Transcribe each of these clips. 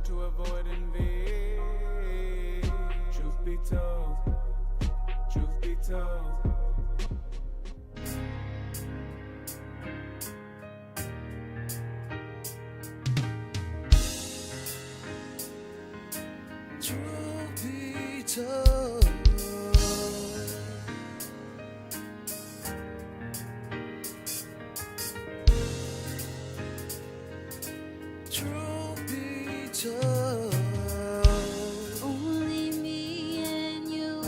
to avoid envy. Truth be told, truth be told. Truth be told. Truth be told. Only me and you.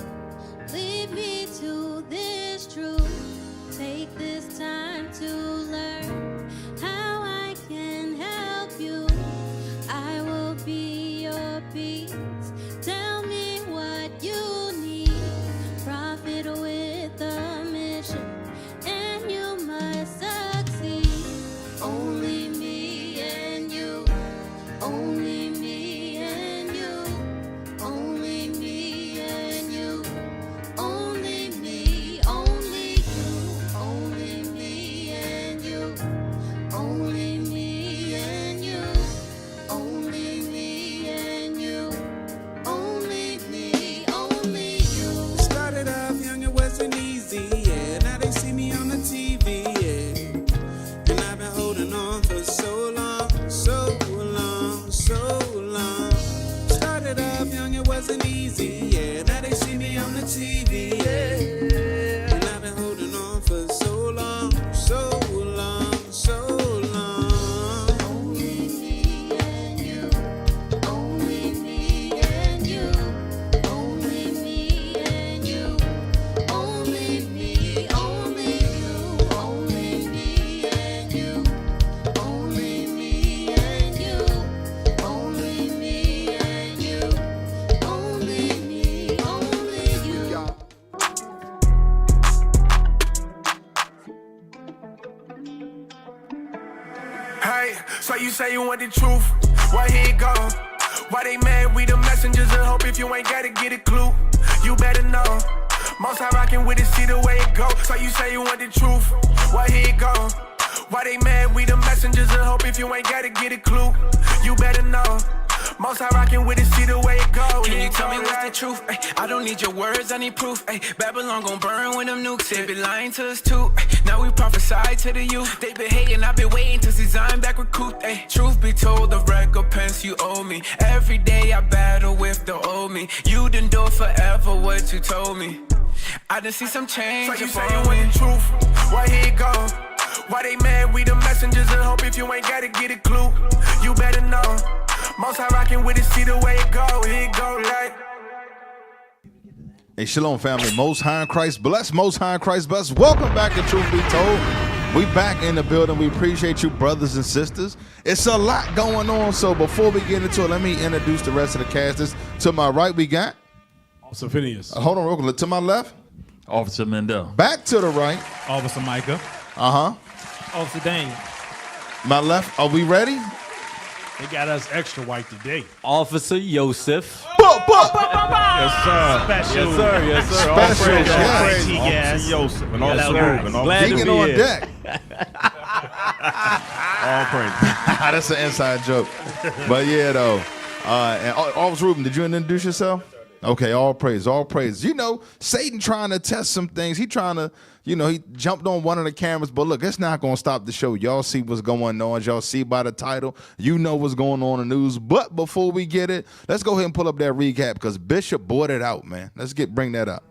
Lead me to this truth. Take this time to learn how I can help you. I will be your peace. Tell me what you need. Prophet with a mission, and you must succeed. Only me and you. Only me and you. Only me and you. Only me, only you. Only me and you. Only me and you. Only me and you. Only me, only you. Started off young, it wasn't easy, yeah. Now they see me on the TV, yeah. And I've been holding on for so long, so long, so long. Started off young, it wasn't easy, yeah. Now they see me on the TV, yeah. And I've been holding on for so long, so long, so long. Only me and you. Only me and you. Only me and you. Only me, only you. Only me and you. Only me and you. Only me and you. Only me, only you. Hey, so you say you want the truth? Why here it go? Why they mad? We the messengers and hope if you ain't gotta get a clue. You better know. Most I rockin' with it, see the way it go. So you say you want the truth? Why here it go? Why they mad? We the messengers and hope if you ain't gotta get a clue. You better know. Most I rockin' with it, see the way it go. Can you tell me what's the truth? Ay, I don't need your words, I need proof. Ay, Babylon gon' burn when them nukes. They been lying to us too. Ay, now we prophesy to the youth. They been hating, I've been waiting to see Zion back recruit. Ay, truth be told, the recompense you owe me. Every day I battle with the old me. You done do forever what you told me. I done see some change. So you say you want the truth? Why here it go? Why they mad? We the messengers and hope if you ain't gotta get a clue. You better know. Most I rockin' with it, see the way it go. Here it go like. Hey, Shalom family, Most High in Christ bless, Most High in Christ bless. Welcome back to Truth Be Told. We back in the building. We appreciate you, brothers and sisters. It's a lot going on, so before we get into it, let me introduce the rest of the casters. To my right, we got Officer Phineas. Hold on real quick. To my left, Officer Mendel. Back to the right, Officer Micah. Officer Daniel. My left. Are we ready? They got us extra white today. Officer Yosef. Yes, sir. Special. Yes, sir. Yes, sir. Special, All praise. yes. Officer Yosef and all Glad to Deacon be on here. deck. all praise. That's an inside joke. But yeah, though. And Officer Ruben, did you introduce yourself? Okay, all praise, all praise. You know, Satan trying to test some things. He trying to, he jumped on one of the cameras. But look, it's not going to stop the show. Y'all see what's going on. Y'all see by the title. You know what's going on in the news. But before we get it, let's go ahead and pull up that recap because Bishop brought it out, man. Let's bring that up.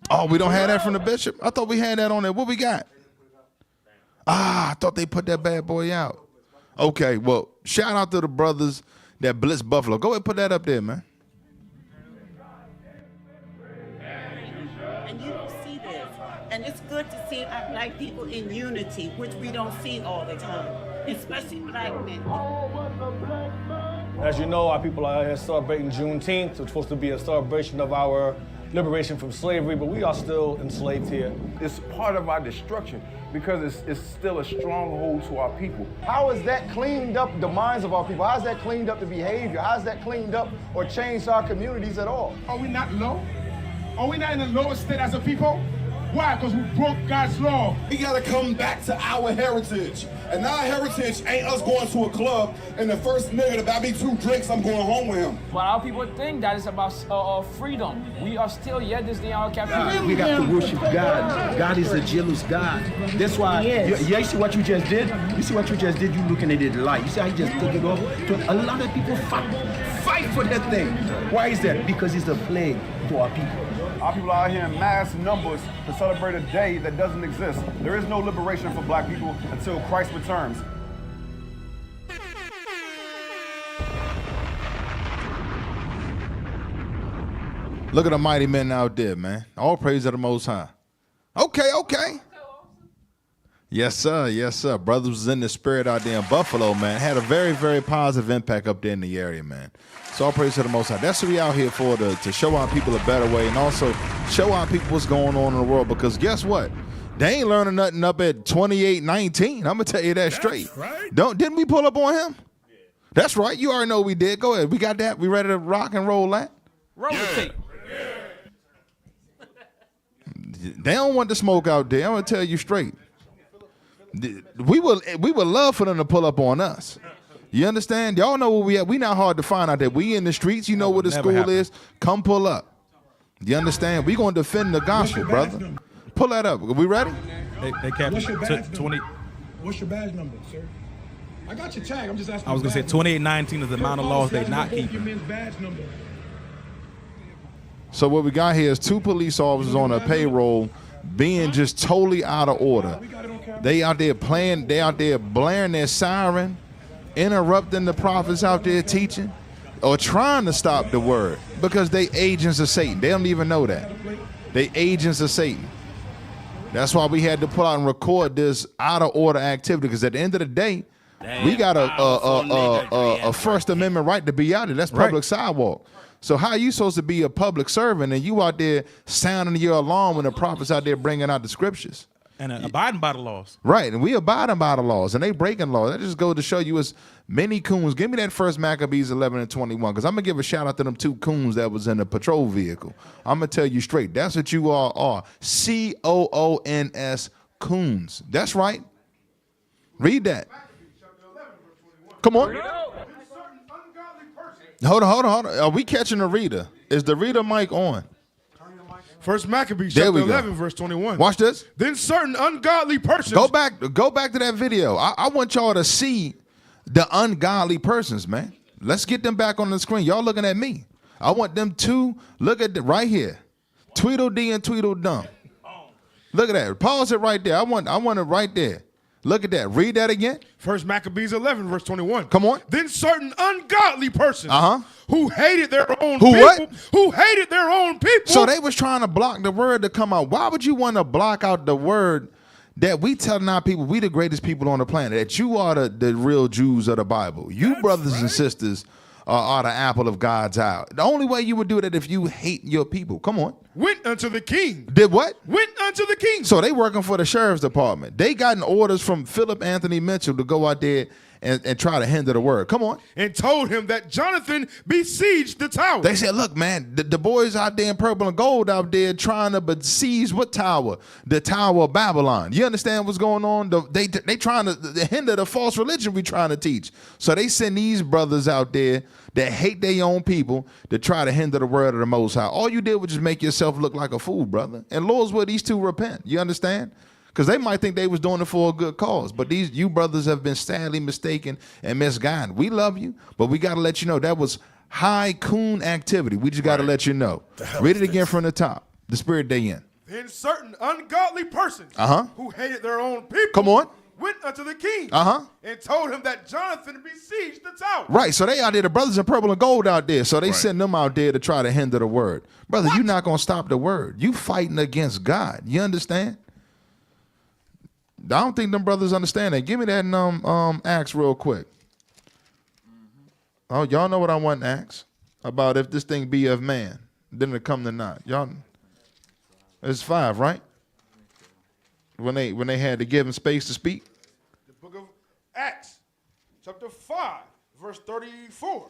Oh, we don't have that from the Bishop? I thought we had that on there. What we got? I thought they put that bad boy out. Okay, well, shout out to the brothers that blitz Buffalo. Go ahead and put that up there, man. And you don't see this. And it's good to see our black people in unity, which we don't see all the time, especially black men. As you know, our people are here celebrating Juneteenth. It's supposed to be a celebration of our liberation from slavery, but we are still enslaved here. It's part of our destruction because it's still a stronghold to our people. How has that cleaned up the minds of our people? How has that cleaned up the behavior? How has that cleaned up or changed our communities at all? Are we not low? Are we not in the lowest state as a people? Why? Because we broke God's law. We gotta come back to our heritage. And our heritage ain't us going to a club and the first nigga to buy me 2 drinks, I'm going home with him. But our people think that it's about freedom. We are still yet this day in our captivity. We got to worship God. God is a jealous God. That's why, you see what you just did? You see what you just did? You looking at it light. You see how you just took it off? A lot of people fight for that thing. Why is that? Because it's a plague to our people. Our people are out here in mass numbers to celebrate a day that doesn't exist. There is no liberation for black people until Christ returns. Look at the mighty men out there, man. All praise to the Most High. Okay. Yes, sir. Yes, sir. Brothers was in the spirit out there in Buffalo, man. Had a very, very positive impact up there in the area, man. So all praise to the Most High. That's what we out here for, to show our people a better way and also show our people what's going on in the world. Because guess what? They ain't learning nothing up at 28-19. I'm going to tell you that straight. Right. Didn't we pull up on him? Yeah. That's right. You already know we did. Go ahead. We got that. We ready to rock and roll that? Roll the tape. They don't want the smoke out there. I'm going to tell you straight. We would love for them to pull up on us. You understand? Y'all know where we at. We not hard to find out there. We in the streets. You know where the school is. Come pull up. You understand? We going to defend the gospel, brother. Pull that up. Are we ready? Hey Captain. What's your badge 20. What's your badge number, sir? I got your tag. I'm just asking. I was gonna say 2819 is the amount of laws they not keeping. Your men's badge number. So what we got here is 2 police officers on a payroll being just totally out of order. They out there playing, they out there blaring their siren, interrupting the prophets out there teaching, or trying to stop the word because they agents of Satan. They don't even know that. They agents of Satan. That's why we had to pull out and record this out of order activity, because at the end of the day, we got a First Amendment right to be out there. That's public sidewalk. So how are you supposed to be a public servant and you out there sounding your alarm when the prophets out there bringing out the scriptures? And abiding by the laws. Right, and we abiding by the laws, and they breaking laws. That just goes to show you as many coons. Give me that first Maccabees 11 and 21, because I'm going to give a shout out to them 2 coons that was in the patrol vehicle. I'm going to tell you straight. That's what you all are. C-O-O-N-S, coons. That's right. Read that. Come on. Hold on. Are we catching the reader? Is the reader mic on? First Maccabees chapter 11, verse 21. Watch this. Then certain ungodly persons. Go back to that video. I want y'all to see the ungodly persons, man. Let's get them back on the screen. Y'all looking at me. I want them to look at right here. Tweedledee and Tweedledum. Look at that. Pause it right there. I want it right there. Look at that. Read that again. First Maccabees 11, verse 21. Come on. Then certain ungodly persons who hated their own Who hated their own people. So they was trying to block the word to come out. Why would you want to block out the word that we telling our people we the greatest people on the planet, that you are the real Jews of the Bible? You brothers and sisters are the apple of God's eye. The only way you would do that if you hate your people. Come on. Went unto the king. Did what? Went unto the king. So they working for the sheriff's department. They gotten orders from Philip Anthony Mitchell to go out there and try to hinder the word. Come on. And told him that Jonathan besieged the tower. They said, look, man, the boys out there in purple and gold out there trying to besiege what tower? The Tower of Babylon. You understand what's going on? They trying to hinder the false religion we trying to teach. So they send these brothers out there that hate their own people to try to hinder the word of the Most High. All you did was just make yourself look like a fool, brother. And Lord's where these 2 repent. You understand? Because they might think they was doing it for a good cause. But you brothers have been sadly mistaken and misguided. We love you, but we got to let you know that was high coon activity. We just got to let you know. Read it again from the top. The spirit they in. Then certain ungodly persons who hated their own people. Come on. Went unto the king and told him that Jonathan besieged the tower. Right, so they out there, the brothers in purple and gold out there. So they send them out there to try to hinder the word. Brother, you're not going to stop the word. You fighting against God. You understand? I don't think them brothers understand that. Give me that Acts real quick. Oh, y'all know what I want to ask about if this thing be of man, then it come to not. Y'all, it's 5, right? When they had to give him space to speak. The book of Acts, chapter 5, verse 34.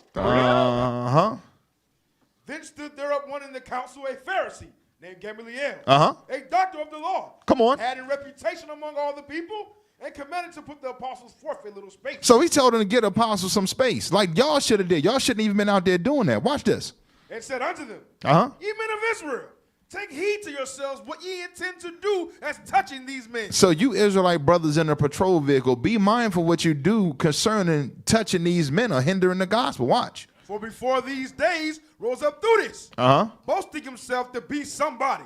Then stood there up one in the council, a Pharisee, named Gamaliel, Uh-huh. a doctor of the law. Come on. Had a reputation among all the people and commanded to put the apostles forth a little space. So he told them to get apostles some space. Like y'all should have did. Y'all shouldn't even been out there doing that. Watch this. And said unto them, Uh-huh. Ye men of Israel, take heed to yourselves what ye intend to do as touching these men. So you Israelite brothers in a patrol vehicle, be mindful what you do concerning touching these men or hindering the gospel. Watch. For before these days rose up Judas, Uh-huh. boasting himself to be somebody,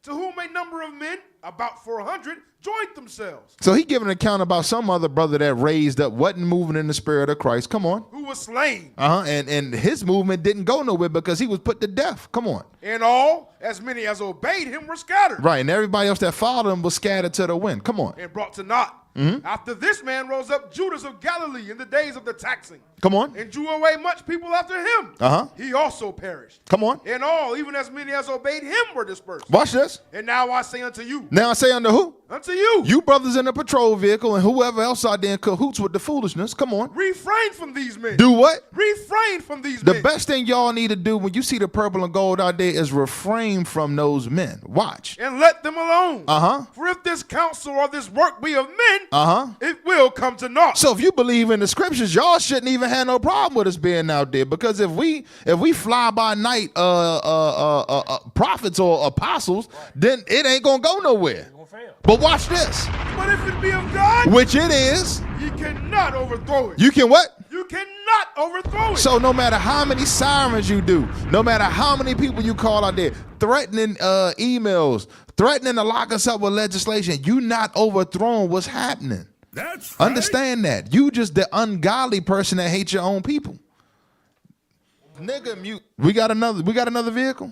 to whom a number of men, about 400, joined themselves, So he giving an account about some other brother that raised up, wasn't moving in the spirit of Christ. Come on. who was slain. Uh-huh. And his movement didn't go nowhere because he was put to death. Come on. And all, as many as obeyed him, were scattered Right. And everybody else that followed him was scattered to the wind. Come on. and brought to naught. Mhm. After this man rose up Judas of Galilee in the days of the taxing, Come on. and drew away much people after him. Uh-huh. He also perished. Come on. And all, even as many as obeyed him, were dispersed. Watch this. And now I say unto you, Now I say unto who? unto you, You brothers in the patrol vehicle and whoever else out there in cahoots with the foolishness. Come on. refrain from these men. Do what? Refrain from these The men. best thing y'all need to do when you see the purple and gold out there is refrain from those men. Watch. And let them alone. Uh-huh. For if this counsel or this work be of men, Uh-huh. it will come to naught. So if you believe in the scriptures, y'all shouldn't even have no problem with us being out there. Because if we fly by night prophets or apostles, then it ain't gonna go nowhere. But watch this. But if it be of God, Which it is. ye cannot overthrow it. You can what? You cannot overthrow it. So no matter how many sirens you do, no matter how many people you call out there, threatening emails, threatening to lock us up with legislation, you not overthrowing what's happening. That's Understand that. You just the ungodly person that hates your own people. Nigga, mute. We got another vehicle.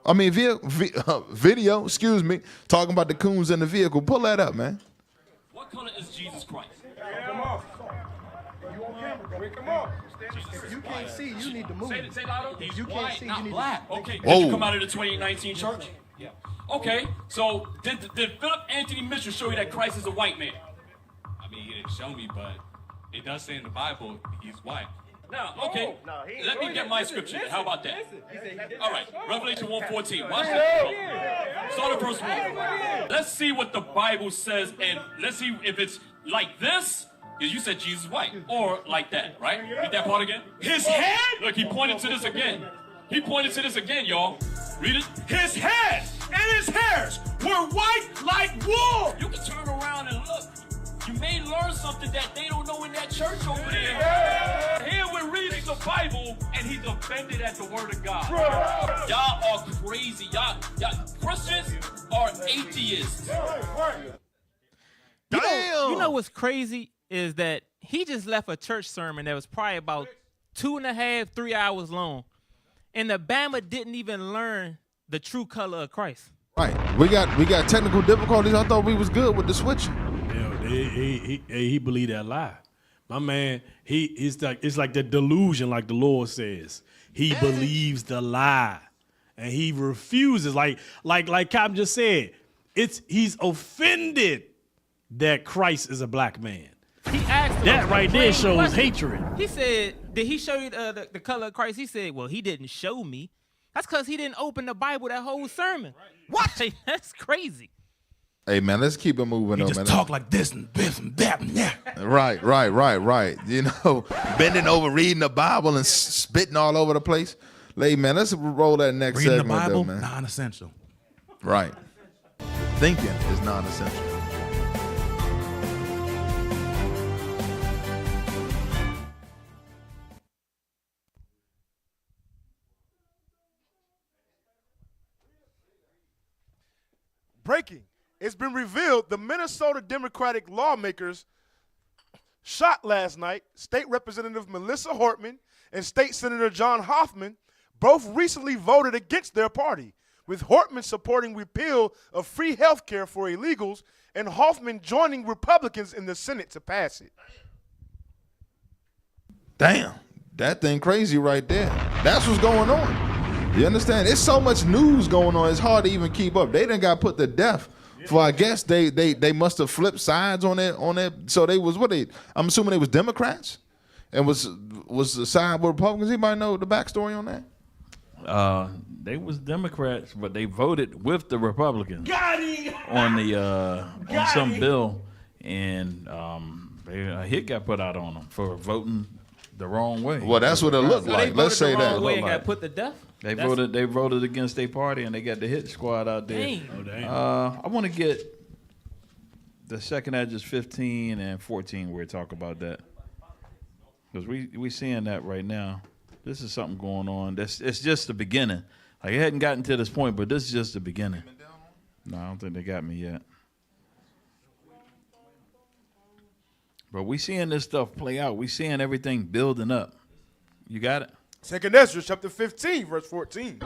I mean, video, excuse me, talking about the coons in the vehicle. Pull that up, man. What color is Jesus Christ? Come on. Come on. If you can't see, you need to move. Say louder. If He's you can't white, see, not you need black. to Okay. Whoa. Did you come out of the 2819 church? Yeah. Okay. So did Philip Anthony Mitchell show you that Christ is a white man? I mean, he didn't show me, but it does say in the Bible he's white. Now, okay. Let me get my scripture. How about that? All right. Revelation 1:14. Watch this. Start at verse 1. Let's see what the Bible says, and let's see if it's like this, because you said Jesus is white, or like that, right? Read that part again. His head. Look, he pointed to this again. He pointed to this again, y'all. Read it. His head and his hairs were white like wool. You can turn around and look. You may learn something that they don't know in that church over there. Here we're reading the Bible, and he's offended at the word of God. Y'all are crazy. Y'all Christians are atheists. You know what's crazy is that he just left a church sermon that was probably about 2.5, 3 hours long. And the Bama didn't even learn the true color of Christ. Right. We got technical difficulties. I thought we was good with the switching. He believed that lie. My man, it's like the delusion, like the Lord says. He believes the lie, and he refuses. Like Cap just said, he's offended that Christ is a black man. He asked him That right there shows question. hatred. He said, did he show you the color of Christ? He said, well, he didn't show me. That's because he didn't open the Bible that whole sermon. What? That's crazy. Hey man, let's keep it moving. You though, just man. talk like this and this and that and yeah. Right. You know, bending over, reading the Bible and spitting all over the place. Hey man, let's roll that next Reading the segment, Bible, though, man. non-essential. Right. Thinking is non-essential. Breaking. It's been revealed the Minnesota Democratic lawmakers shot last night State Representative Melissa Hortman and State Senator John Hoffman, both recently voted against their party, with Hortman supporting repeal of free health care for illegals and Hoffman joining Republicans in the Senate to pass it. Damn, that thing crazy right there. That's what's going on. You understand? There's so much news going on, it's hard to even keep up. They done got put to death. For I guess they must have flipped sides on that. So they was I'm assuming they was Democrats and was the side with Republicans. Anybody know the backstory on that? They was Democrats, but they voted with the Republicans on the on some bill, and a hit got put out on them for voting the wrong way. Well, that's what it looked like. Let's say that. Way and got put to death. They voted against their party, and they got the hit squad out there. Dang. Oh, damn. I want to get the second address 15 and 14 where we talk about that, because we seeing that right now. This is something going on. It's just the beginning. Like, it hadn't gotten to this point, but this is just the beginning. No, I don't think they got me yet. But we seeing this stuff play out. We seeing everything building up. You got it? 2 Ezra chapter 15, verse 14.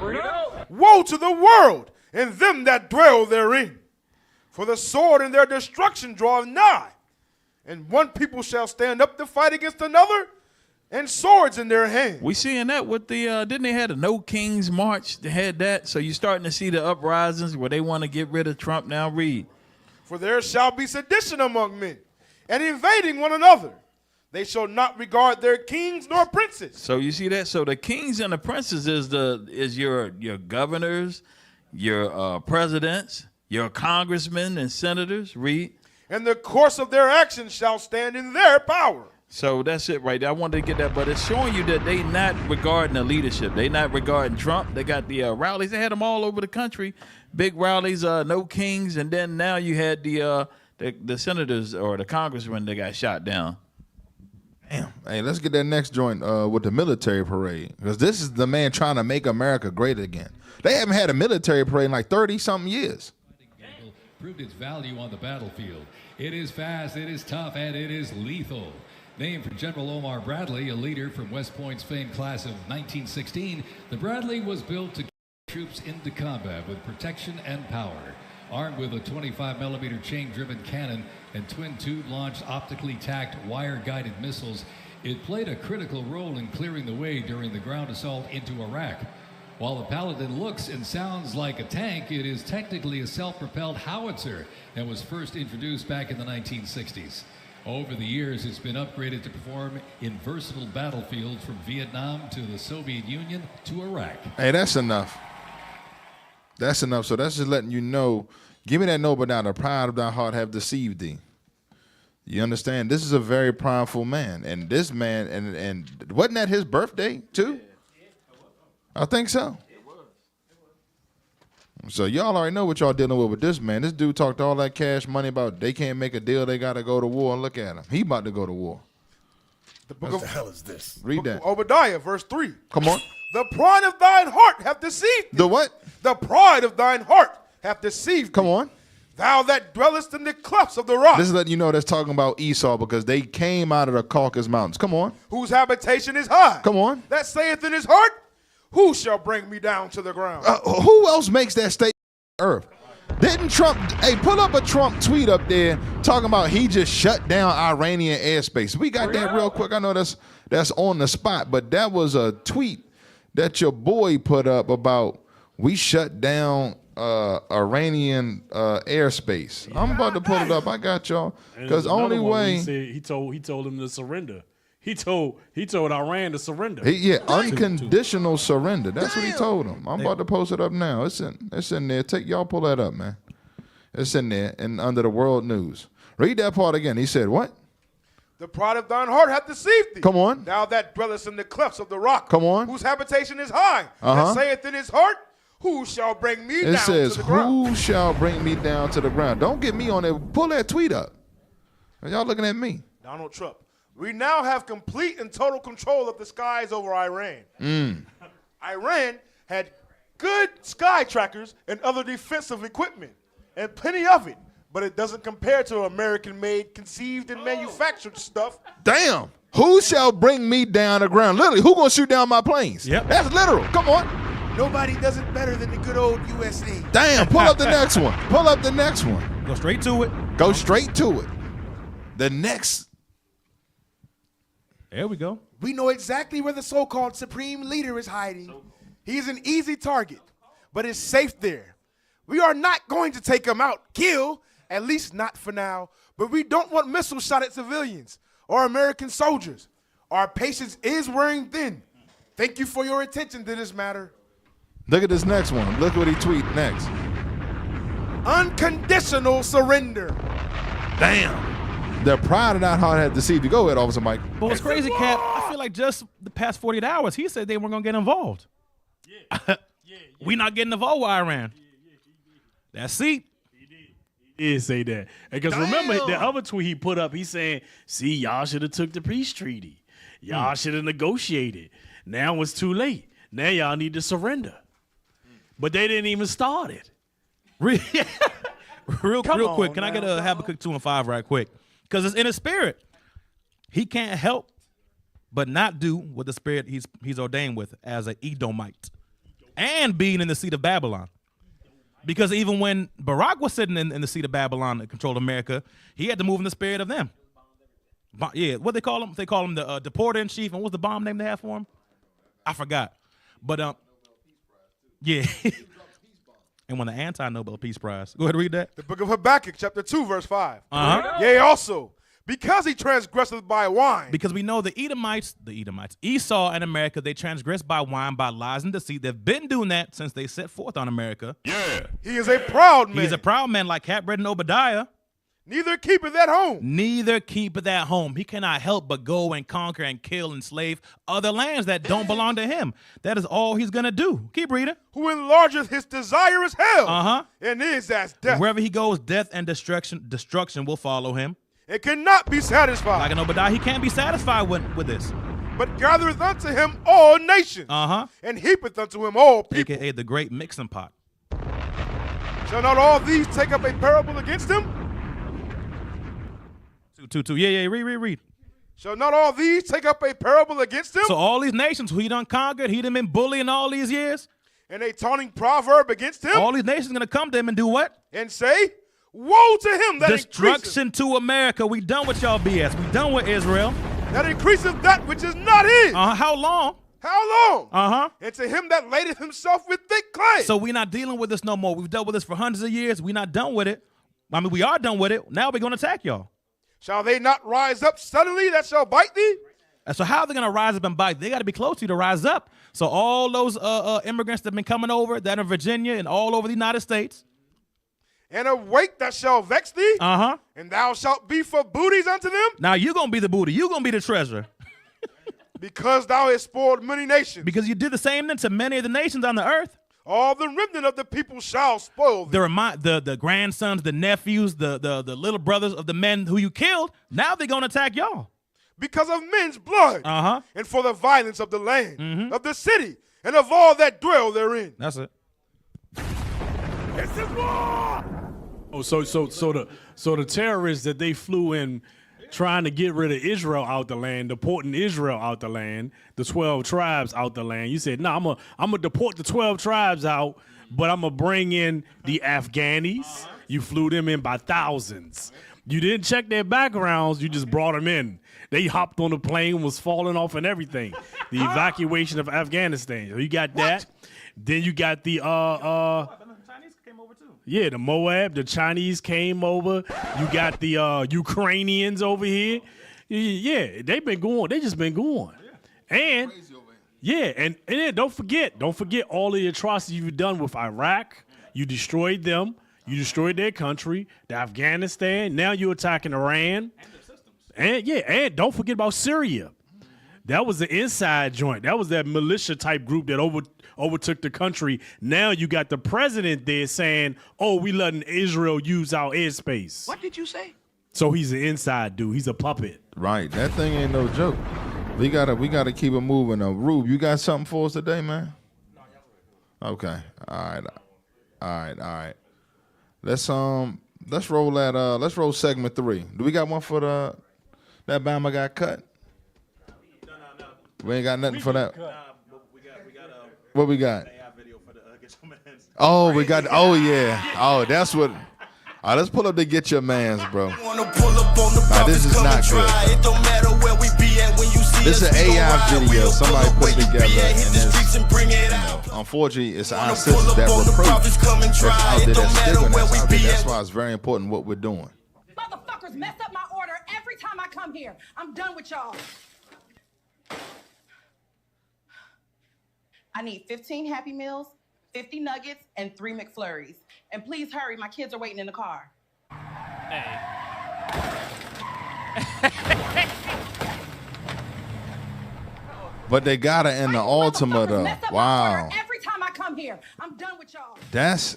Woe to the world and them that dwell therein, for the sword and their destruction draweth nigh. And one people shall stand up to fight against another, and swords in their hand. We seeing that with the, didn't they had a No Kings March? They had that. So you're starting to see the uprisings where they want to get rid of Trump now. Read. For there shall be sedition among men, and invading one another. They shall not regard their kings nor princes. So you see that? So the kings and the princes is your governors, your presidents, your congressmen and senators. Read. And the course of their actions shall stand in their power. So that's it right there. I wanted to get that, but it's showing you that they not regarding the leadership. They not regarding Trump. They got the rallies. They had them all over the country, big rallies, no kings, and then now you had the senators or the congressmen that got shot down. Damn. Hey, let's get that next joint with the military parade, because this is the man trying to make America great again. They haven't had a military parade in like 30-something years. Proved its value on the battlefield. It is fast, it is tough, and it is lethal. Named for General Omar Bradley, a leader from West Point's famed class of 1916, the Bradley was built to carry troops into combat with protection and power. Armed with a 25mm chain-driven cannon and twin-tube launched optically tacked wire-guided missiles, it played a critical role in clearing the way during the ground assault into Iraq. While the Paladin looks and sounds like a tank, it is technically a self-propelled howitzer that was first introduced back in the 1960s. Over the years, it's been upgraded to perform in versatile battlefields from Vietnam to the Soviet Union to Iraq. Hey, that's enough. That's enough. So that's just letting you know, give me that note, but now the pride of thy heart have deceived thee. You understand? This is a very prideful man. And this man, and wasn't that his birthday too? I think so. So y'all already know what y'all dealing with this man. This dude talked all that cash money about they can't make a deal, they got to go to war. And look at him. He about to go to war. The book What the hell is this? Read that. Obadiah, verse 3. Come on. The pride of thine heart hath deceived thee. The what? The pride of thine heart hath deceived thee. Come on. Thou that dwellest in the clefts of the rock. This is letting you know that's talking about Esau, because they came out of the Caucasus Mountains. Come on. Whose habitation is high. Come on. That saith in his heart, who shall bring me down to the ground? Who else makes that statement on earth? Didn't Trump, hey, pull up a Trump tweet up there talking about he just shut down Iranian airspace. We got that real quick. I know that's on the spot, but that was a tweet that your boy put up about we shut down Iranian airspace. I'm about to pull it up. I got y'all. Because only way he told him to surrender. He told Iran to surrender. Unconditional surrender. That's what he told him. I'm about to post it up now. It's in there. Y'all pull that up, man. It's in there and under the world news. Read that part again. He said what? The pride of thine heart hath deceived thee. Come on. Thou that dwellest in the clefts of the rock. Come on. Whose habitation is high. That saith in his heart, who shall bring me down to the ground? Who shall bring me down to the ground? Don't get me on there. Pull that tweet up. Y'all looking at me. Donald Trump. We now have complete and total control of the skies over Iran. Iran had good sky trackers and other defensive equipment, and plenty of it, but it doesn't compare to American-made, conceived, and manufactured stuff. Damn. Who shall bring me down the ground? Literally, who gonna shoot down my planes? Yep. That's literal. Come on. Nobody does it better than the good old USA. Damn, pull up the next one. Pull up the next one. Go straight to it. Go straight to it. The next. There we go. We know exactly where the so-called supreme leader is hiding. He is an easy target, but is safe there. We are not going to take him out, kill, at least not for now, but we don't want missiles shot at civilians or American soldiers. Our patience is wearing thin. Thank you for your attention to this matter. Look at this next one. Look what he tweet next. Unconditional surrender. Damn. The pride of that heart had deceived you. Go ahead, Officer Mike. But what's crazy, Cap, I feel like just the past 48 hours, he said they weren't going to get involved. Yeah. We not getting involved with Iran. That's seat. He did say that. Because remember, the other tweet he put up, he's saying, see, y'all should have took the peace treaty. Y'all should have negotiated. Now it's too late. Now y'all need to surrender. But they didn't even start it. Real quick, can I get a Habakkuk 2 and 5 right quick? Because it's in his spirit. He can't help but not do what the spirit he's ordained with as an Edomite and being in the seat of Babylon. Because even when Barack was sitting in the seat of Babylon and controlled America, he had to move in the spirit of them. Yeah, what they call him? They call him the deporter in chief. And what's the bomb name they have for him? I forgot. But yeah. And won the anti-Nobel Peace Prize. Go ahead and read that. The book of Habakkuk, chapter 2, verse 5. Uh-huh. Yea, also, because he transgresseth by wine. Because we know the Edomites, Esau and America, they transgress by wine, by lies and deceit. They've been doing that since they set forth on America. Yeah. He is a proud man. He's a proud man like Cap read in Obadiah. Neither keepeth at home. Neither keepeth at home. He cannot help but go and conquer and kill and slave other lands that don't belong to him. That is all he's going to do. Keep reading. Who enlargeth his desire as hell. Uh-huh. And is as death. Wherever he goes, death and destruction will follow him. It cannot be satisfied. Like in Obadiah, he can't be satisfied with this. But gathereth unto him all nations. Uh-huh. And heapeth unto him all people. AKA the great mixing pot. Shall not all these take up a parable against him? 2. Yeah, read. Shall not all these take up a parable against him? So all these nations who he done conquered, he done been bullying all these years. And a taunting proverb against him? All these nations going to come to him and do what? And say, woe to him that destruction increaseth. To America. We done with y'all BS. We done with Israel. That increaseth that which is not his. How long? How long? Uh-huh. And to him that ladeth himself with thick clay. So we're not dealing with this no more. We've dealt with this for hundreds of years. We're not done with it. I mean, we are done with it. Now we're going to attack y'all. Shall they not rise up suddenly that shall bite thee? And so how are they going to rise up and bite? They got to be close to you to rise up. So all those immigrants that have been coming over, that in Virginia and all over the United States. And a weight that shall vex thee. Uh-huh. And thou shalt be for booties unto them. Now you're going to be the booty. You're going to be the treasure. Because thou hast spoiled many nations. Because you did the same thing to many of the nations on the earth. All the remnant of the people shall spoil thee. The grandsons, the nephews, the little brothers of the men who you killed, now they're going to attack y'all. Because of men's blood. Uh-huh. And for the violence of the land, of the city, and of all that dwell therein. That's it. This is war! Oh, so the terrorists that they flew in trying to get rid of Israel out the land, deporting Israel out the land, the 12 tribes out the land. You said, no, I'm gonna deport the 12 tribes out, but I'm gonna bring in the Afghanis. You flew them in by thousands. You didn't check their backgrounds. You just brought them in. They hopped on the plane, was falling off and everything. The evacuation of Afghanistan. So you got that. Then you got the the Moab, the Chinese came over. You got the Ukrainians over here. Yeah, they've been going. They just been going. And and then don't forget all the atrocities you've done with Iraq. You destroyed them. You destroyed their country. The Afghanistan. Now you're attacking Iran. And don't forget about Syria. That was the inside joint. That was that militia type group that overtook the country. Now you got the president there saying, "Oh, we letting Israel use our airspace." What did you say? So he's an inside dude. He's a puppet. Right. That thing ain't no joke. We gotta keep it moving. Rube, you got something for us today, man? Okay. All right. Let's roll that. Let's roll segment 3. Do we got one for that Bama got cut? We ain't got nothing for that. What we got? Oh, we got. Oh yeah. Oh, that's what. All right, let's pull up the Get Your Mans, bro. Nah, this is not good. This is an AI video. Somebody put it together, and unfortunately, it's our sisters that reproach that's out there, that's stigma that's out there. That's why it's very important what we're doing. Motherfuckers mess up my order every time I come here. I'm done with y'all. I need 15 Happy Meals, 50 nuggets and 3 McFlurries. And please hurry, my kids are waiting in the car. But they got it in the ultimate. Mess up my order every time I come here. I'm done with y'all.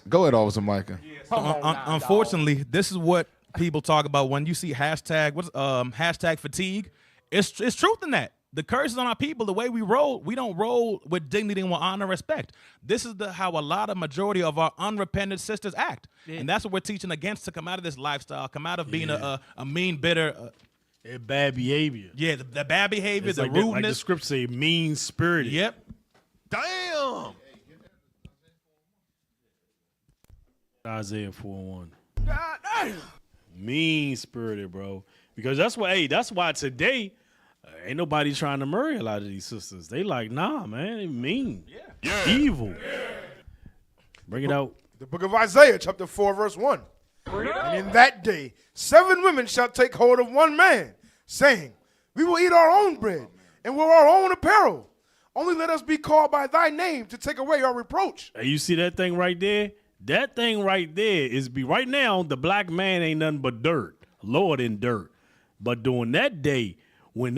Go ahead, Officer Micah. Unfortunately, this is what people talk about when you see hashtag fatigue. It's truth in that. The curse is on our people. The way we don't roll with dignity and with honor and respect. This is how a lot of majority of our unrepentant sisters act. Yeah. And that's what we're teaching against, to come out of this lifestyle, come out of being a mean, bitter. Bad behavior. Yeah, the bad behavior, it's the like rudeness. Like the script say, mean-spirited. Yep. Damn. Isaiah 4:1. God damn. Mean-spirited, bro. Because that's why today ain't nobody trying to marry a lot of these sisters. They like, nah, man, they mean. Yeah. Evil. Bring it out. The book of Isaiah, chapter 4, verse 1. And in that day, 7 women shall take hold of one man, saying, we will eat our own bread and wear our own apparel. Only let us be called by thy name to take away our reproach. Hey, you see that thing right there? That thing right there is right now, the black man ain't nothing but dirt, lower than dirt. But during that day, when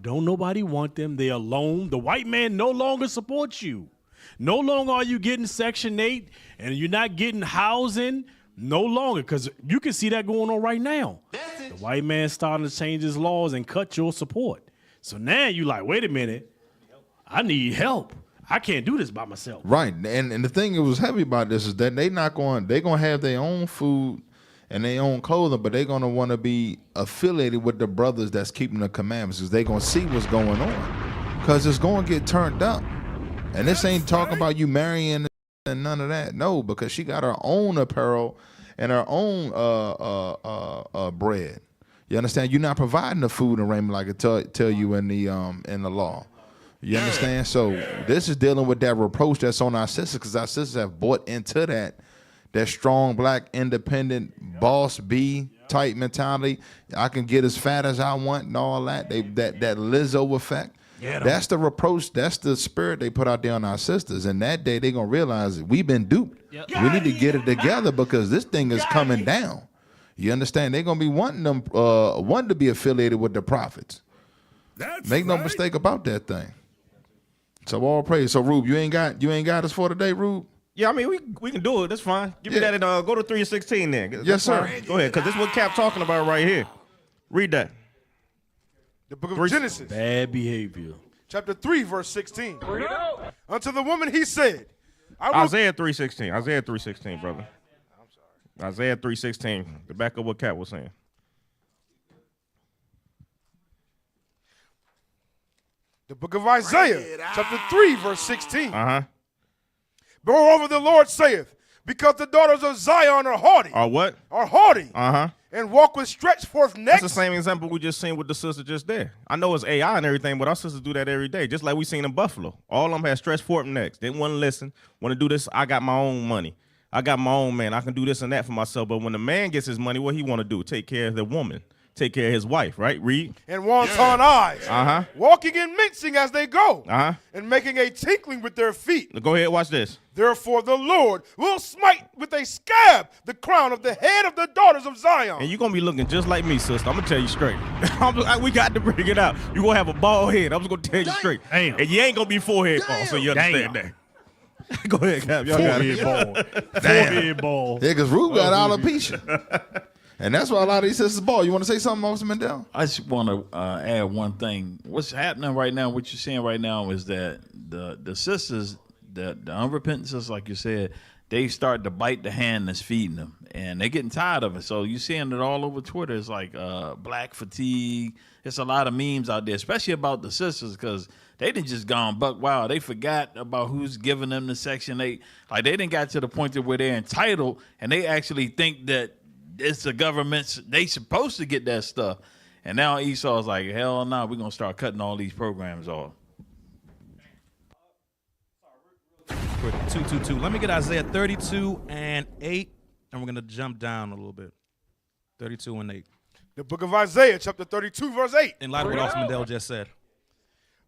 don't nobody want them, they alone, the white man no longer supports you. No longer are you getting Section 8 and you're not getting housing. No longer, because you can see that going on right now. The white man starting to change his laws and cut your support. So now you like, wait a minute, I need help. I can't do this by myself. Right, and the thing that was heavy about this is that they're going to have their own food and their own clothing, but they're going to want to be affiliated with the brothers that's keeping the commandments, because they're going to see what's going on, because it's going to get turned up. And this ain't talking about you marrying and none of that. No, because she got her own apparel and her own bread. You understand? You're not providing the food and raiment like it tell you in the law. You understand? So this is dealing with that reproach that's on our sisters, because our sisters have bought into that strong black independent boss B type mentality. I can get as fat as I want and all that. That Lizzo effect. Yeah, that's the reproach. That's the spirit they put out there on our sisters. And that day they're gonna realize that we've been duped. Yep. We need to get it together, because this thing is coming down. You understand? They're gonna be wanting to be affiliated with the prophets. Make no mistake about that thing. So all praise. So Rube, you ain't got us for today, Rube? Yeah, I mean we can do it. That's fine. Give me that and go to 3:16 then. That's yes, sir. Fine. Go ahead, because this is what Cap talking about right here. Read that. The book of Genesis. Bad behavior. Chapter 3, verse 16. Unto the woman he said, Isaiah 3:16. Isaiah 3:16, brother. I'm sorry. Isaiah 3:16. The back of what Cap was saying. The book of Isaiah, chapter 3, verse 16. Uh-huh. Moreover, the Lord saith, because the daughters of Zion are haughty. Are what? Are haughty. Uh-huh. And walk with stretched forth necks. That's the same example we just seen with the sister just there. I know it's AI and everything, but our sisters do that every day, just like we seen in Buffalo. All of them had stretched forth necks. Didn't want to listen. Want to do this. I got my own money. I got my own man. I can do this and that for myself. But when the man gets his money, what he want to do? Take care of the woman. Take care of his wife, right? Read. And wanton eyes. Uh-huh. Walking and mincing as they go. Uh-huh. And making a tinkling with their feet. Go ahead, watch this. Therefore the Lord will smite with a scab the crown of the head of the daughters of Zion. And you're going to be looking just like me, sister. I'm going to tell you straight. We got to bring it out. You're going to have a bald head. I'm just going to tell you straight. Damn. And you ain't going to be forehead bald, so you understand that. Go ahead, Cap. Y'all got it. Forehead bald. Yeah, because Rube got alopecia. And that's why a lot of these sisters ball. You want to say something, Officer Mandel? I just want to add one thing. What's happening right now, what you're seeing right now is that the sisters, the unrepentant sisters, like you said, they start to bite the hand that's feeding them. And they're getting tired of it. So you're seeing it all over Twitter. It's like black fatigue. It's a lot of memes out there, especially about the sisters, because they didn't just gone buck wild. They forgot about who's giving them the Section 8. Like, they didn't got to the point where they're entitled, and they actually think that it's the government's, they supposed to get that stuff. And now Esau's like, hell no, we're going to start cutting all these programs off. 222. Let me get Isaiah 32 and 8, and we're going to jump down a little bit. 32 and 8. The book of Isaiah, chapter 32, verse 8. In light of what Officer Mandel just said.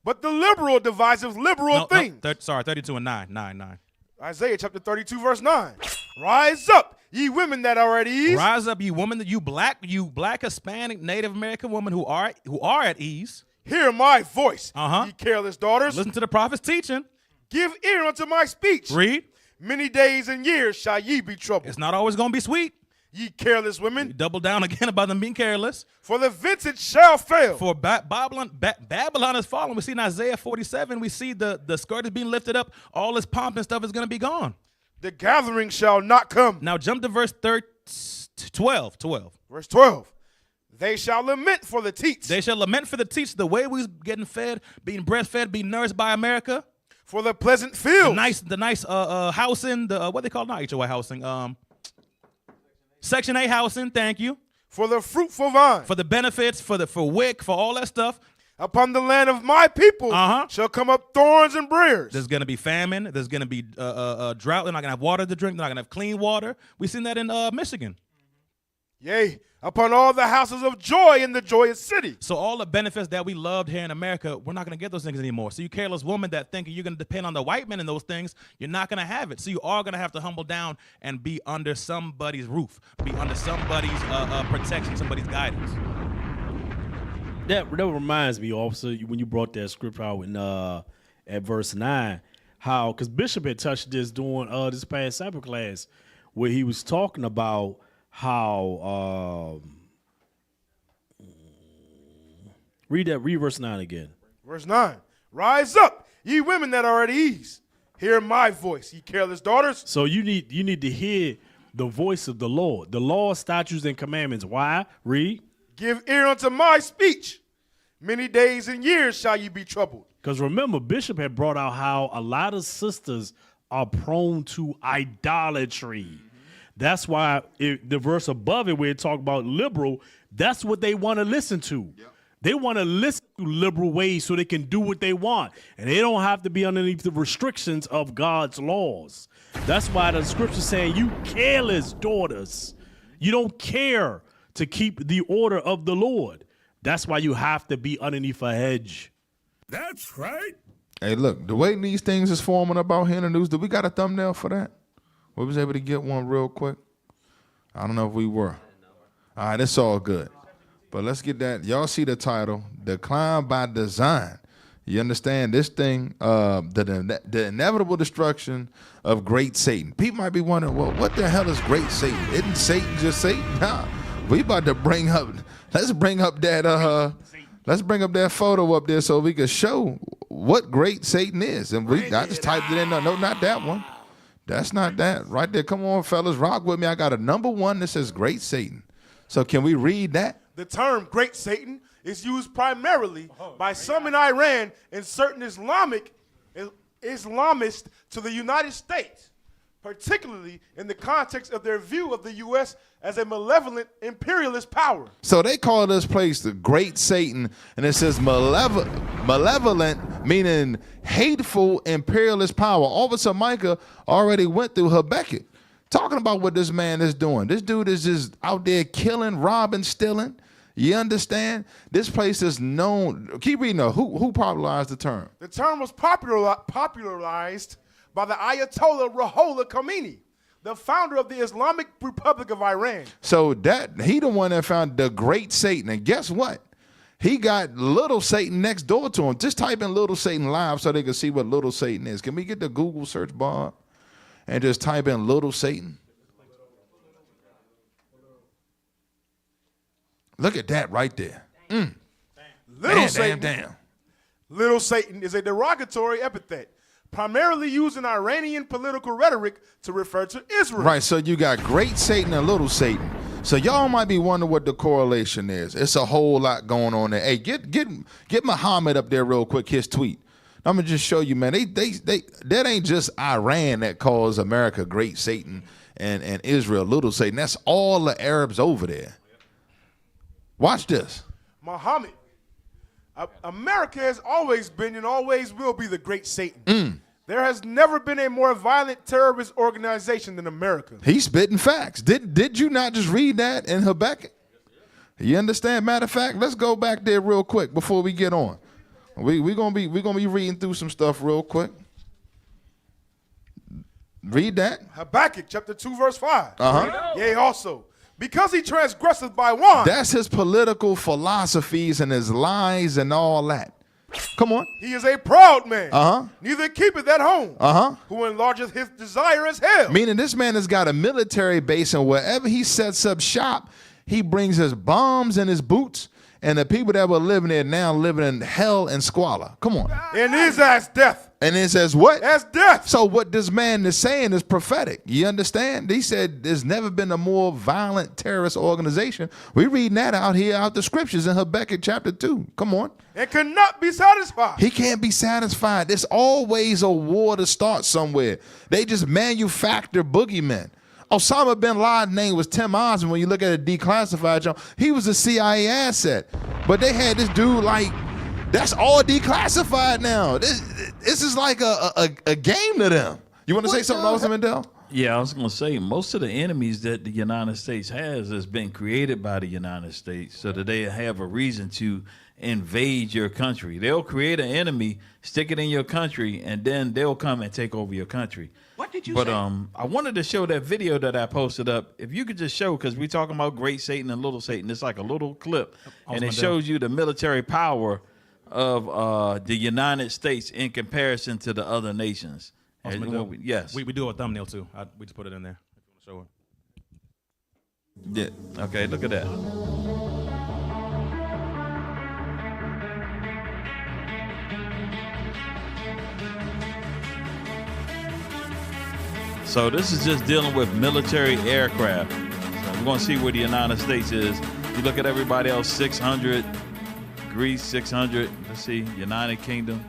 But the liberal deviseth liberal things. Sorry, 32 and 9. 9. Isaiah chapter 32, verse 9. Rise up, ye women that are at ease. Rise up, you women, you black, Hispanic, Native American women who are at ease. Hear my voice, Uh-huh. ye careless daughters. Listen to the prophet's teaching. Give ear unto my speech. Read. Many days and years shall ye be troubled. It's not always going to be sweet. Ye careless women. You double down again about them being careless. For the vintage shall fail. For Babylon is falling. We see in Isaiah 47, we see the skirt is being lifted up. All this pomp and stuff is going to be gone. The gathering shall not come. Now jump to verse 12. Verse 12. They shall lament for the teats. They shall lament for the teats, the way we was getting fed, being breastfed, being nourished by America. For the pleasant fields. The nice housing, what they call not HOA housing, Section 8 housing, thank you. For the fruitful vine. For the benefits, for WIC, for all that stuff. Upon the land of my people shall come up thorns and briars. There's going to be famine. There's going to be drought. They're not going to have water to drink. They're not going to have clean water. We've seen that in Michigan. Yea, upon all the houses of joy in the joyous city. So all the benefits that we loved here in America, we're not going to get those things anymore. So you careless woman that thinking you're going to depend on the white men and those things, you're not going to have it. So you are going to have to humble down and be under somebody's roof, be under somebody's protection, somebody's guidance. That reminds me, officer, when you brought that scripture out in, at verse 9, how, because Bishop had touched this during this past Sabbath class, where he was talking about how read verse 9 again. Verse 9. Rise up, ye women that are at ease. Hear my voice, ye careless daughters. So you need to hear the voice of the Lord. The law, statutes, and commandments. Why? Read. Give ear unto my speech. Many days and years shall ye be troubled. Because remember, Bishop had brought out how a lot of sisters are prone to idolatry. That's why the verse above it, where it talk about liberal, that's what they want to listen to. Yep. They want to listen to liberal ways so they can do what they want. And they don't have to be underneath the restrictions of God's laws. That's why the scripture saying, you careless daughters, you don't care to keep the order of the Lord. That's why you have to be underneath a hedge. That's right. Hey, look, the way these things is forming up out here in the news, did we got a thumbnail for that? We was able to get one real quick. I don't know if we were. All right, it's all good. But let's get that. Y'all see the title, Decline by Design. You understand this thing, the inevitable destruction of great Satan. People might be wondering, well, what the hell is great Satan? Isn't Satan just Satan? Nah, we about to let's bring up that photo up there so we can show what great Satan is. And I just typed it in. No, not that one. That's not that. Right there. Come on, fellas. Rock with me. I got a number 1 that says great Satan. So can we read that? The term great Satan is used primarily by some in Iran and certain Islamists to the United States, particularly in the context of their view of the U.S. as a malevolent imperialist power. So they call this place the Great Satan, and it says malevolent, meaning hateful imperialist power. Officer Micah already went through Habakkuk, talking about what this man is doing. This dude is just out there killing, robbing, stealing. You understand? This place is known. Keep reading though. Who popularized the term? The term was popularized by the Ayatollah Ruhollah Khomeini, the founder of the Islamic Republic of Iran. So he the one that found the Great Satan. And guess what? He got Little Satan next door to him. Just type in Little Satan live so they can see what Little Satan is. Can we get the Google search bar and just type in Little Satan? Look at that right there. Little Satan. Little Satan is a derogatory epithet primarily used in Iranian political rhetoric to refer to Israel. Right, so you got Great Satan and Little Satan. So y'all might be wondering what the correlation is. It's a whole lot going on there. Hey, get Muhammad up there real quick, his tweet. I'm gonna just show you, man. That ain't just Iran that calls America Great Satan and Israel Little Satan. That's all the Arabs over there. Watch this. Muhammad. America has always been and always will be the Great Satan. There has never been a more violent terrorist organization than America. He's spitting facts. Did you not just read that in Habakkuk? You understand? Matter of fact, let's go back there real quick before we get on. We're gonna be reading through some stuff real quick. Read that. Habakkuk chapter 2 verse 5. Uh-huh. Yea, also, because he transgresseth by wine. That's his political philosophies and his lies and all that. Come on. He is a proud man. Uh-huh. Neither keepeth at home. Uh-huh. Who enlargeth his desire as hell. Meaning this man has got a military base, and wherever he sets up shop, he brings his bombs and his boots, and the people that were living there now living in hell and squalor. Come on. And his as death. And it says what? As death. So what this man is saying is prophetic. You understand? He said there's never been a more violent terrorist organization. We reading that out here, out the scriptures in Habakkuk chapter 2. Come on. And cannot be satisfied. He can't be satisfied. There's always a war to start somewhere. They just manufacture boogeymen. Osama bin Laden's name was Tim Osman. When you look at a declassified job, he was a CIA asset. But they had this dude like, that's all declassified now. This is like a game to them. You want to say something else, Mandel? Yeah, I was going to say, most of the enemies that the United States has been created by the United States so that they have a reason to invade your country. They'll create an enemy, stick it in your country, and then they'll come and take over your country. What did you say? say? I wanted to show that video that I posted up. If you could just show, because we're talking about great Satan and little Satan. It's like a little clip, and it shows you the military power of the United States in comparison to the other nations. Yes. We do a thumbnail too. We just put it in there. Show it. Yeah. Okay, look at that. So this is just dealing with military aircraft. So we're going to see where the United States is. You look at everybody else, 600. Greece, 600. Let's see, United Kingdom.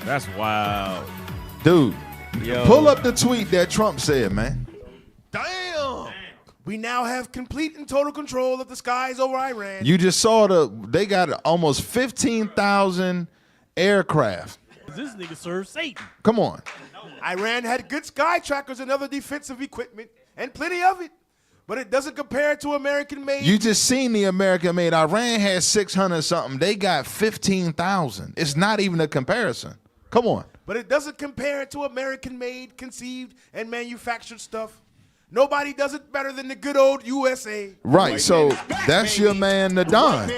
That's wild. Dude, Yo. Pull up the tweet that Trump said, man. Damn. We now have complete and total control of the skies over Iran. You just saw they got almost 15,000 aircraft. This nigga serves Satan. Come on. Iran had good sky trackers and other defensive equipment, and plenty of it. But it doesn't compare to American-made. You just seen the American-made. Iran had 600 something. They got 15,000. It's not even a comparison. Come on. But it doesn't compare to American-made, conceived, and manufactured stuff. Nobody does it better than the good old USA. Right, so that's your man, the Don.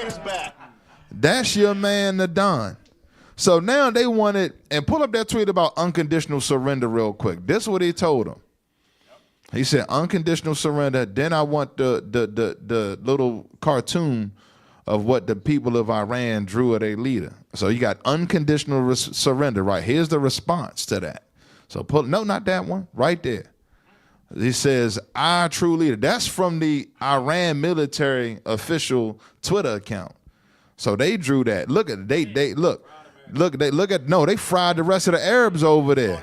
That's your man, the Don. So now they wanted, and pull up that tweet about unconditional surrender real quick. This is what he told them. He said, unconditional surrender. Then I want the little cartoon of what the people of Iran drew of their leader. So you got unconditional surrender, right? Here's the response to that. So no, not that one, right there. He says, our true leader. That's from the Iran military official Twitter account. So they drew that. Look at they fried the rest of the Arabs over there.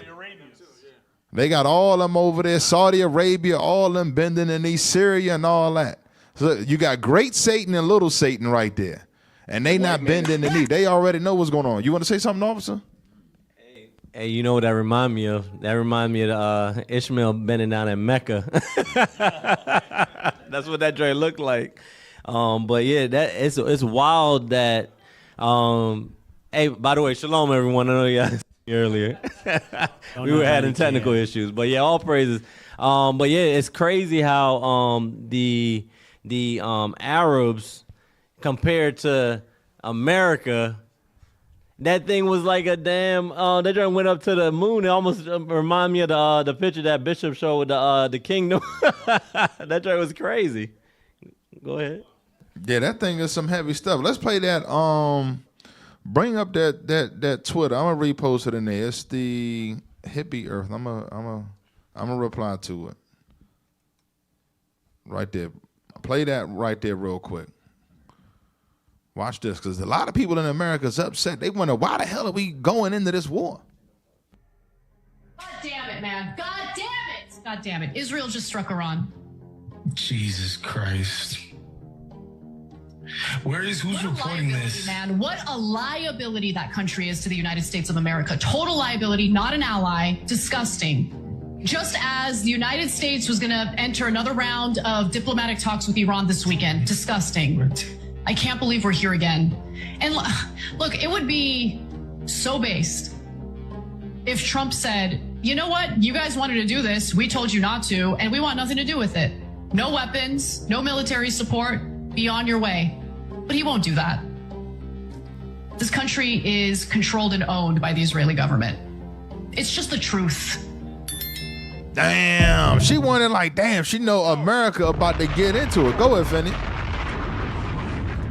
They got all of them over there, Saudi Arabia, all of them bending the knee, Syria and all that. So you got great Satan and little Satan right there. And they not bending the knee. They already know what's going on. You want to say something, officer? Hey, you know what that remind me of? That remind me of Ishmael bending down at Mecca. That's what that joint looked like. But yeah, it's wild that. Hey, by the way, shalom everyone. I know you guys earlier. We were having technical issues, but yeah, all praises. But yeah, it's crazy how the Arabs compared to America. That thing was like a damn. That joint went up to the moon. It almost remind me of the picture that Bishop showed with the kingdom. That joint was crazy. Go ahead. Yeah, that thing is some heavy stuff. Let's play that. Bring up that Twitter. I'm gonna repost it in there. It's the hippie earth. I'm a reply to it. Right there. Play that right there real quick. Watch this, because a lot of people in America is upset. They wonder, why the hell are we going into this war? God damn it, man. God damn it. God damn it. Israel just struck Iran. Jesus Christ. Who's reporting this? Man, what a liability that country is to the United States of America. Total liability, not an ally. Disgusting. Just as the United States was going to enter another round of diplomatic talks with Iran this weekend. Disgusting. I can't believe we're here again. And look, it would be so based if Trump said, you know what? You guys wanted to do this. We told you not to, and we want nothing to do with it. No weapons, no military support. Be on your way. But he won't do that. This country is controlled and owned by the Israeli government. It's just the truth. Damn. She wanted like, damn, she know America about to get into it. Go ahead, Finny.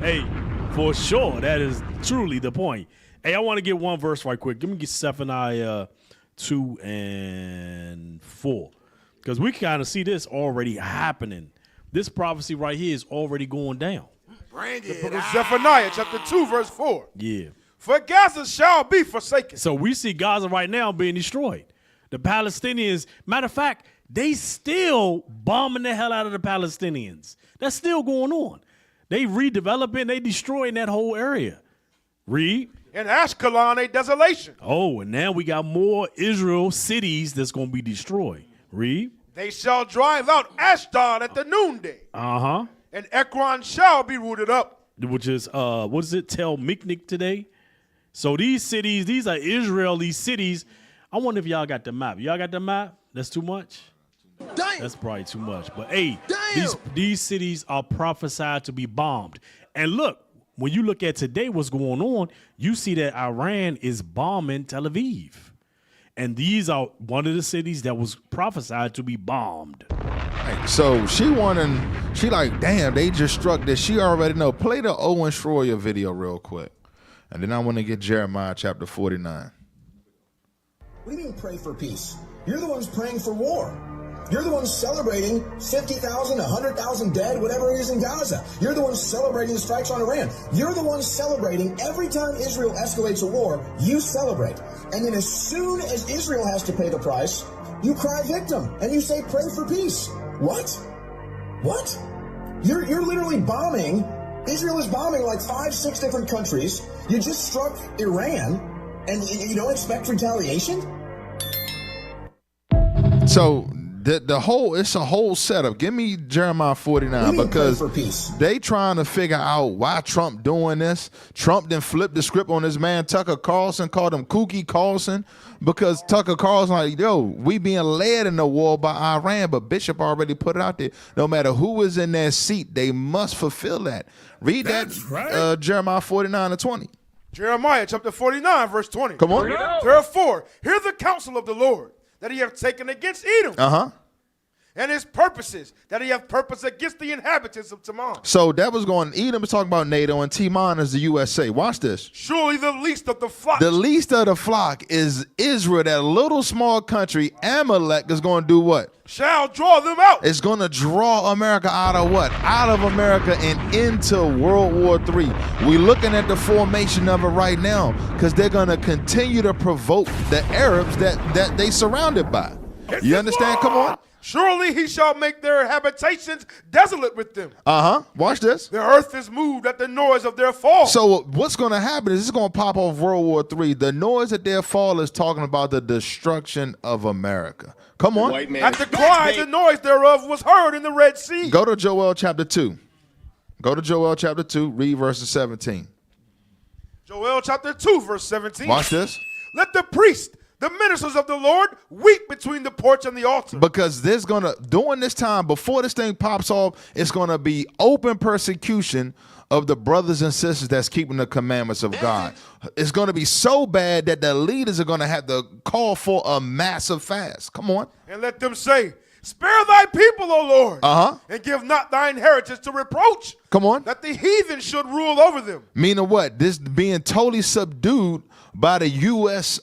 Hey, for sure, that is truly the point. Hey, I want to get one verse right quick. Give me Zephaniah 2 and 4. Because we kind of see this already happening. This prophecy right here is already going down. Bring it. The book of Zephaniah, chapter 2, verse 4. Yeah. For Gaza shall be forsaken. So we see Gaza right now being destroyed. The Palestinians, matter of fact, they still bombing the hell out of the Palestinians. That's still going on. They redeveloping, they destroying that whole area. Read. In Ashkelon, a desolation. Oh, and now we got more Israel cities that's going to be destroyed. Read. They shall drive out Ashdod at the noonday. Uh-huh. And Ekron shall be rooted up. Which is, what does it tell Miknik today? So these cities, these are Israeli cities. I wonder if y'all got the map. Y'all got the map? That's too much? Damn. That's probably too much. But hey, these cities are prophesied to be bombed. And look, when you look at today what's going on, you see that Iran is bombing Tel Aviv. And these are one of the cities that was prophesied to be bombed. Right, so she like, damn, they just struck this. She already know. Play the Owen Schroyer video real quick. And then I want to get Jeremiah chapter 49. What do you mean pray for peace? You're the ones praying for war. You're the ones celebrating 50,000, 100,000 dead, whatever it is in Gaza. You're the ones celebrating the strikes on Iran. You're the ones celebrating every time Israel escalates a war, you celebrate. And then as soon as Israel has to pay the price, you cry victim and you say pray for peace. What? What? You're literally bombing. Israel is bombing like 5-6 different countries. You just struck Iran and you don't expect retaliation? So it's a whole setup. Give me Jeremiah 49 because they trying to figure out why Trump doing this. Trump then flipped the script on this man Tucker Carlson, called him Kooky Carlson, because Tucker Carlson like, yo, we being led in the war by Iran, but Bishop already put it out there. No matter who is in that seat, they must fulfill that. Read that Jeremiah 49 and 20. Jeremiah chapter 49, verse 20. Come on. Therefore, hear the counsel of the Lord that he hath taken against Edom. Uh-huh. And his purposes that he hath purposed against the inhabitants of Teman. So that was going, Edom is talking about NATO and Teman is the USA. Watch this. Surely the least of the flock. The least of the flock is Israel, that little small country. Amalek is going to do what? Shall draw them out. It's going to draw America out of what? Out of America and into World War III. We're looking at the formation of it right now because they're going to continue to provoke the Arabs that they surrounded by. You understand? Come on. Surely he shall make their habitations desolate with them. Uh-huh. Watch this. The earth is moved at the noise of their fall. So what's going to happen is it's going to pop off World War III. The noise at their fall is talking about the destruction of America. Come on. At the cry, the noise thereof was heard in the Red Sea. Go to Joel chapter 2. Go to Joel chapter 2, read verses 17. Joel chapter 2, verse 17. Watch this. Let the priest, the ministers of the Lord, weep between the porch and the altar. Because there's going to, during this time, before this thing pops off, it's going to be open persecution of the brothers and sisters that's keeping the commandments of God. It's going to be so bad that the leaders are going to have to call for a massive fast. Come on. And let them say, spare thy people, O Lord, and give not thy inheritance to reproach. Come on. That the heathen should rule over them. Meaning what? This being totally subdued by the U.S.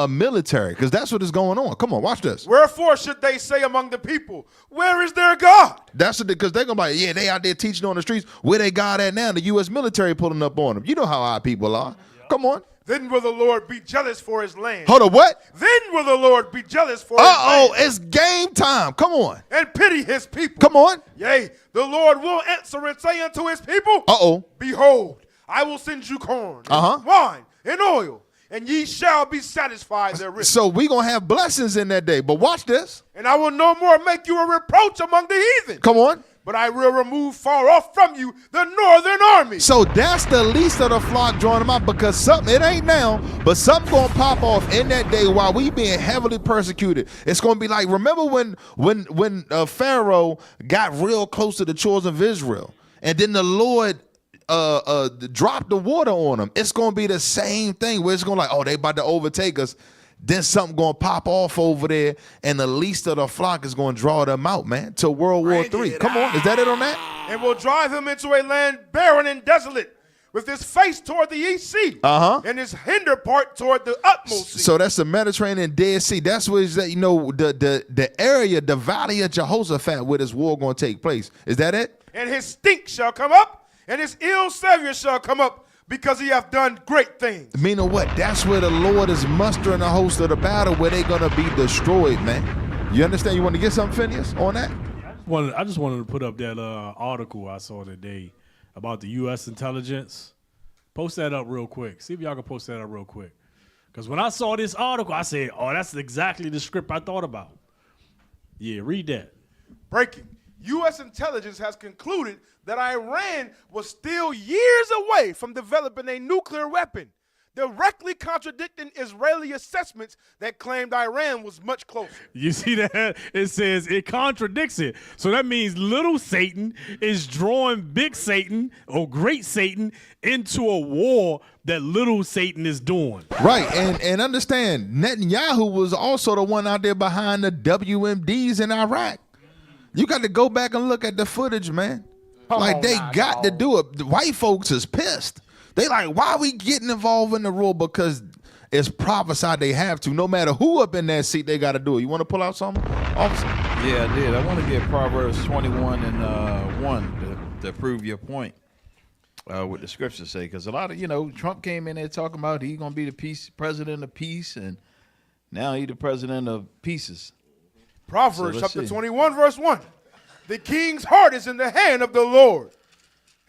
Military, because that's what is going on. Come on, watch this. Wherefore should they say among the people, where is their God? That's what because they're gonna be like, yeah, they out there teaching on the streets. Where they God at now? The U.S. military pulling up on them. You know how our people are. Come on. Then will the Lord be jealous for his land. Hold on, what? Then will the Lord be jealous for his land. It's game time. Come on. And pity his people. Come on. Yea, the Lord will answer and say unto his people, Behold, I will send you corn, and wine, and oil, and ye shall be satisfied therewith. So we going to have blessings in that day. But watch this. And I will no more make you a reproach among the heathen. Come on. But I will remove far off from you the northern army. So that's the least of the flock drawing them out, because something, it ain't now, but something gonna pop off in that day while we being heavily persecuted. It's gonna be like, remember when Pharaoh got real close to the children of Israel, and then the Lord dropped the water on them. It's gonna be the same thing where it's gonna like, oh, they about to overtake us. Then something gonna pop off over there, and the least of the flock is gonna draw them out, man, to World War III. Come on, is that it on that? And will drive him into a land barren and desolate, with his face toward the east sea, and his hinder part toward the utmost sea. So that's the Mediterranean Dead Sea. That's where that, you know, the area, the valley of Jehoshaphat, where this war gonna take place. Is that it? And his stink shall come up, and his ill savior shall come up, because he hath done great things. Meaning what? That's where the Lord is mustering the host of the battle, where they're going to be destroyed, man. You understand? You want to get something, Phineas, on that? I just wanted to put up that article I saw today about the U.S. intelligence. Post that up real quick. See if y'all can post that up real quick. Because when I saw this article, I said, oh, that's exactly the script I thought about. Yeah, read that. Breaking. U.S. intelligence has concluded that Iran was still years away from developing a nuclear weapon, directly contradicting Israeli assessments that claimed Iran was much closer. You see that? It says it contradicts it. So that means little Satan is drawing big Satan or great Satan into a war that little Satan is doing. Right, and understand, Netanyahu was also the one out there behind the WMDs in Iraq. You got to go back and look at the footage, man. Like, they got to do it. The white folks is pissed. They like, why are we getting involved in the rule? Because it's prophesied they have to. No matter who up in that seat, they got to do it. You want to pull out something, officer? Yeah, I did. I want to get Proverbs 21 and 1 to prove your point. What the scriptures say, because a lot of, Trump came in there talking about he's going to be the president of peace, and now he's the president of pieces. Proverbs chapter 21, verse 1. The king's heart is in the hand of the Lord.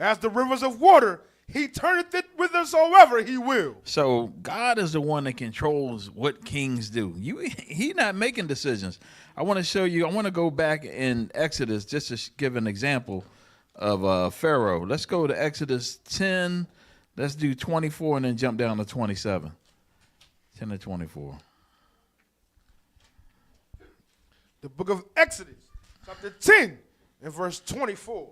As the rivers of water, he turneth it whithersoever he will. So God is the one that controls what kings do. He's not making decisions. I want to show you, I want to go back in Exodus just to give an example of Pharaoh. Let's go to Exodus 10. Let's do 24 and then jump down to 27. 10 to 24. The book of Exodus, chapter 10, and verse 24.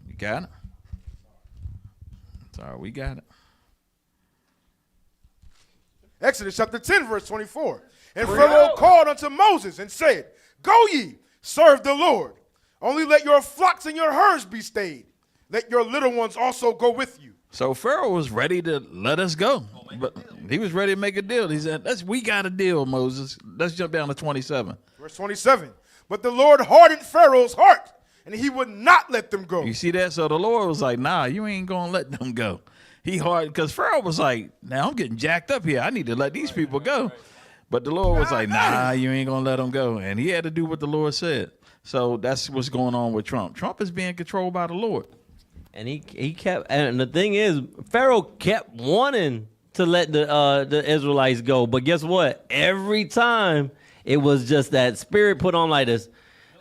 You got it? Sorry, we got it. Exodus chapter 10, verse 24. And Pharaoh called unto Moses and said, Go ye, serve the Lord. Only let your flocks and your herds be stayed. Let your little ones also go with you. So Pharaoh was ready to let us go, but he was ready to make a deal. He said, we got a deal, Moses. Let's jump down to 27. Verse 27. But the Lord hardened Pharaoh's heart, and he would not let them go. You see that? So the Lord was like, nah, you ain't going to let them go. He hard, because Pharaoh was like, now I'm getting jacked up here. I need to let these people go. But the Lord was like, nah, you ain't going to let them go. And he had to do what the Lord said. So that's what's going on with Trump. Trump is being controlled by the Lord. And he kept, and the thing is, Pharaoh kept wanting to let the Israelites go, but guess what? Every time it was just that spirit put on like this.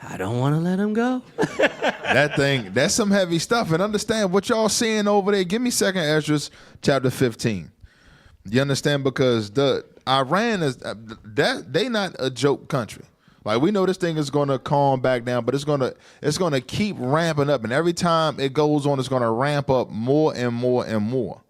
I don't want to let them go. That's some heavy stuff. And understand what y'all seeing over there. Give me 2nd Ezra chapter 15. You understand? Because Iran is they not a joke country. Like, we know this thing is going to calm back down, but it's going to keep ramping up, and every time it goes on, it's going to ramp up more and more and more.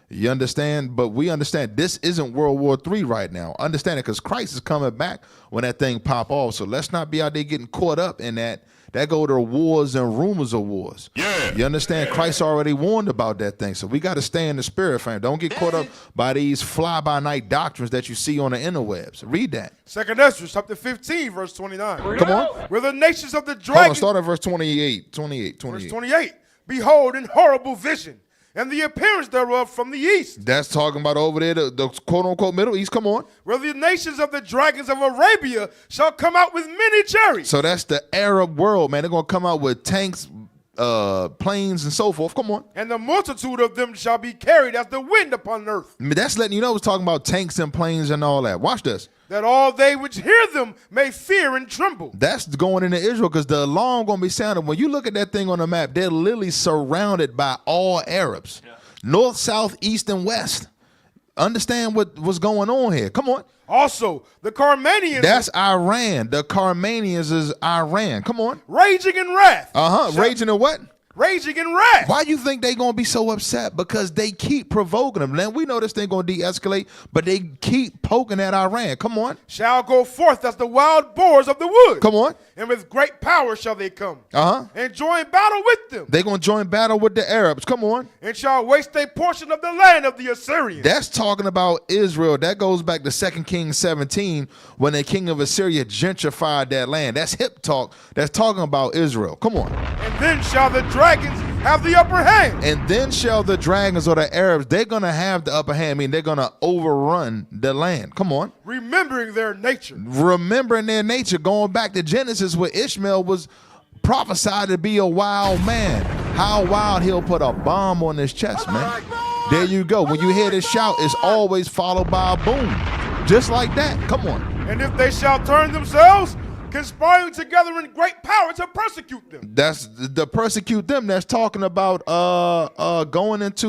You understand? But we understand this isn't World War III right now. Understand it, because Christ is coming back when that thing pop off. So let's not be out there getting caught up in that That go to wars and rumors of wars. Yeah. You understand? Christ already warned about that thing. So we got to stay in the spirit, fam. Don't get caught up by these fly-by-night doctrines that you see on the interwebs. Read that. 2nd Ezra, chapter 15, verse 29. Come on. Where the nations of the Hold on, dragons. start at verse 28. 28. Verse 28. Behold, in horrible vision, and the appearance thereof from the east. That's talking about over there, the quote-unquote Middle East. Come on. Where the nations of the dragons of Arabia shall come out with many chariots. So that's the Arab world, man. They're going to come out with tanks, planes, and so forth. Come on. And the multitude of them shall be carried as the wind upon earth. I mean, that's letting you know it's talking about tanks and planes and all that. Watch this. That all they which hear them may fear and tremble. That's going into Israel because the alarm going to be sounded. When you look at that thing on the map, they're literally surrounded by all Arabs. Yeah. North, south, east, and west. Understand what's going on here. Come on. Also, the Carmanians. That's Iran. The Carmanians is Iran. Come on. Raging in wrath. Raging in what? Raging in wrath. Why you think they gonna be so upset? Because they keep provoking them. Now we know this thing gonna de-escalate, but they keep poking at Iran. Come on. Shall go forth as the wild boars of the wood. Come on. And with great power shall they come. And join battle with them. They gonna join battle with the Arabs. Come on. And shall waste a portion of the land of the Assyrians. That's talking about Israel. That goes back to 2 Kings 17 when the king of Assyria gentrified that land. That's hip talk. That's talking about Israel. Come on. And then shall the dragons have the upper hand. And then shall the dragons or the Arabs, they're going to have the upper hand. I mean, they're going to overrun the land. Come on. Remembering their nature. Remembering their nature. Going back to Genesis where Ishmael was prophesied to be a wild man. How wild he'll put a bomb on his chest, man. There you go. When you hear this shout, it's always followed by a boom. Just like that. Come on. And if they shall turn themselves, conspiring together in great power to persecute them. That's the persecute them. That's talking about going into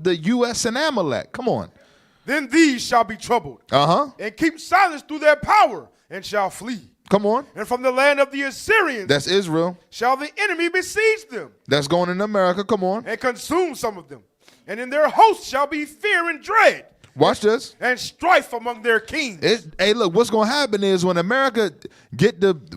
the U.S. and Amalek. Come on. Then these shall be troubled. And keep silence through their power and shall flee. Come on. And from the land of the Assyrians. That's Israel. Shall the enemy besiege them. That's going in America. Come on. And consume some of them. And in their hosts shall be fear and dread. Watch this. And strife among their kings. Hey, look, what's going to happen is when America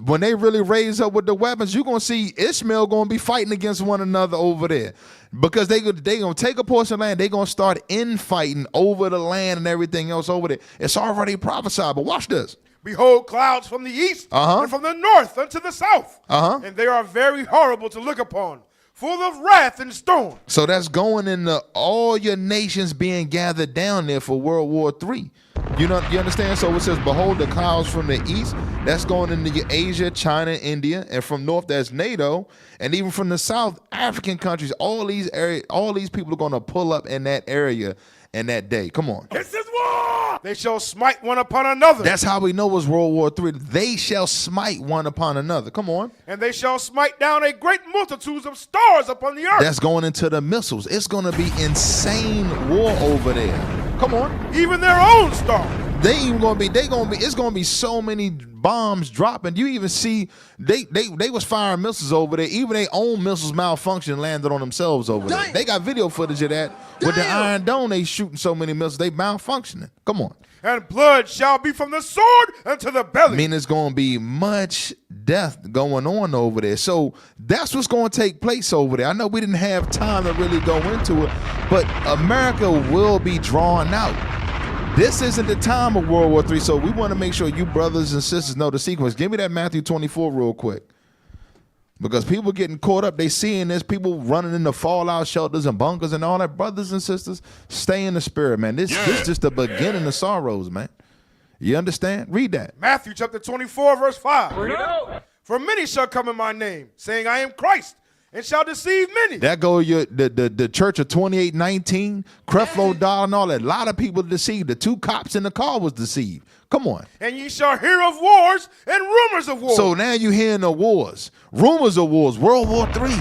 when they really raise up with the weapons, you're going to see Ishmael going to be fighting against one another over there. Because they going to take a portion of land. They're going to start infighting over the land and everything else over there. It's already prophesied, but watch this. Behold, clouds from the east and from the north unto the south. And they are very horrible to look upon, full of wrath and storm. So that's going into all your nations being gathered down there for World War III. You understand? So it says, behold the clouds from the east. That's going into Asia, China, India. And from north, that's NATO. And even from the south, African countries, all these people are going to pull up in that area in that day. Come on. This is war. They shall smite one upon another. That's how we know it's World War III. They shall smite one upon another. Come on. And they shall smite down a great multitude of stars upon the earth. That's going into the missiles. It's going to be insane war over there. Come on. Even their own stars. It's going to be so many bombs dropping. You even see they was firing missiles over there. Even their own missiles malfunctioned and landed on themselves over there. They got video footage of that. With the Iron Dome, they shooting so many missiles, they malfunctioning. Come on. And blood shall be from the sword unto the belly. I mean, it's going to be much death going on over there. So that's what's going to take place over there. I know we didn't have time to really go into it, but America will be drawn out. This isn't the time of World War III, so we want to make sure you brothers and sisters know the sequence. Give me that Matthew 24 real quick. Because people getting caught up, they seeing this, people running into fallout shelters and bunkers and all that. Brothers and sisters, stay in the spirit, man. This is just the beginning of sorrows, man. You understand? Read that. Matthew chapter 24, verse 5. For many shall come in my name, saying, I am Christ, and shall deceive many. That go the church of 2819, Creflo Dollar and all that. A lot of people deceived. The two cops in the car was deceived. Come on. And ye shall hear of wars and rumors of wars. So now you hearing the wars, rumors of wars, World War III,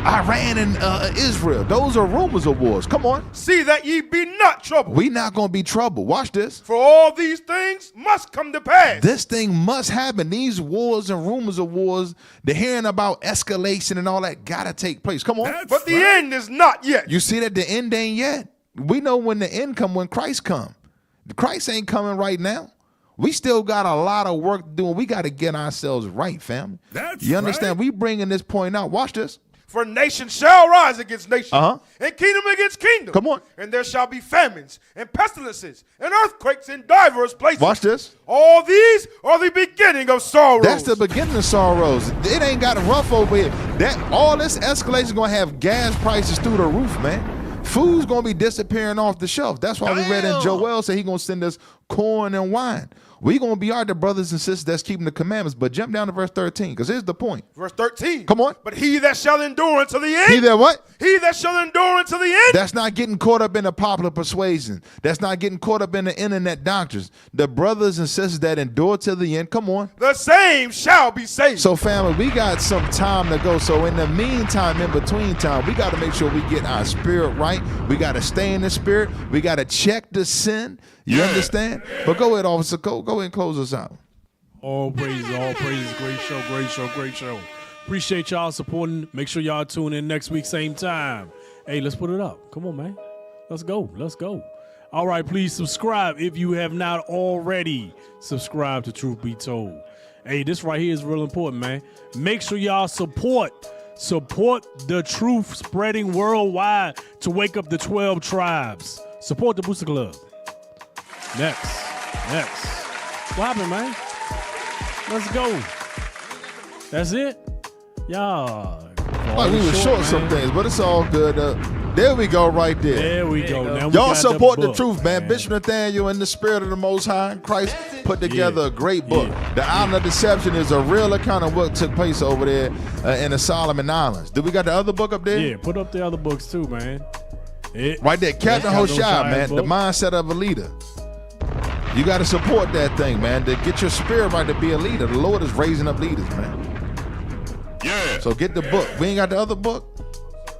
Iran and Israel. Those are rumors of wars. Come on. See that ye be not troubled. We not going to be troubled. Watch this. For all these things must come to pass. This thing must happen. These wars and rumors of wars, the hearing about escalation and all that got to take place. Come on. But the end is not yet. You see that the end ain't yet. We know when the end come, when Christ come. Christ ain't coming right now. We still got a lot of work to do, and we got to get ourselves right, family. You understand? We bringing this point out. Watch this. For nation shall rise against nation, Uh-huh. and kingdom against kingdom. Come on. And there shall be famines, and pestilences, and earthquakes in diverse places. Watch this. All these are the beginning of sorrows. That's the beginning of sorrows. It ain't got rough over here. All this escalation is going to have gas prices through the roof, man. Food's going to be disappearing off the shelf. That's why we read in Joel say he going to send us corn and wine. We going to be the brothers and sisters that's keeping the commandments. But jump down to verse 13, because here's the point. Verse 13. Come on. But he that shall endure unto the end. He that what? He that shall endure unto the end. That's not getting caught up in the popular persuasion. That's not getting caught up in the internet doctrines. The brothers and sisters that endure to the end, come on. The same shall be saved. So family, we got some time to go. So in the meantime, in between time, we got to make sure we get our spirit right. We got to stay in the spirit. We got to check the sin. You understand? But go ahead, officer. Go ahead and close us out. All praises. Great show. Appreciate y'all supporting. Make sure y'all tune in next week, same time. Hey, let's put it up. Come on, man. Let's go. All right, please subscribe if you have not already. Subscribe to Truth Be Told. Hey, this right here is real important, man. Make sure y'all support the truth spreading worldwide to wake up the 12 tribes. Support the Booster Club. Next. What happened, man? Let's go. That's it? Y'all. Like we were short some things, but it's all good. There we go right there. There we go. Now y'all support the truth, man. Bishop Nathaniel in the spirit of the Most High, Christ put together a great book. The Island of Deception is a real account of what took place over there in the Solomon Islands. Do we got the other book up there? Yeah, put up the other books too, man. Right there, Captain Hoshai, man. The mindset of a leader. You got to support that thing, man, to get your spirit right to be a leader. The Lord is raising up leaders, man. Yeah. So get the book. We ain't got the other book?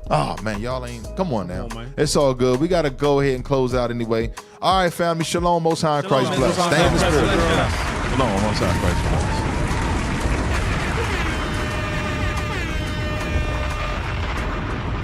Oh, man, y'all ain't. Come on now. It's all good. We got to go ahead and close out anyway. All right, family. Shalom, Most High, Christ bless. Stay in the spirit. Shalom, Most High, Christ bless.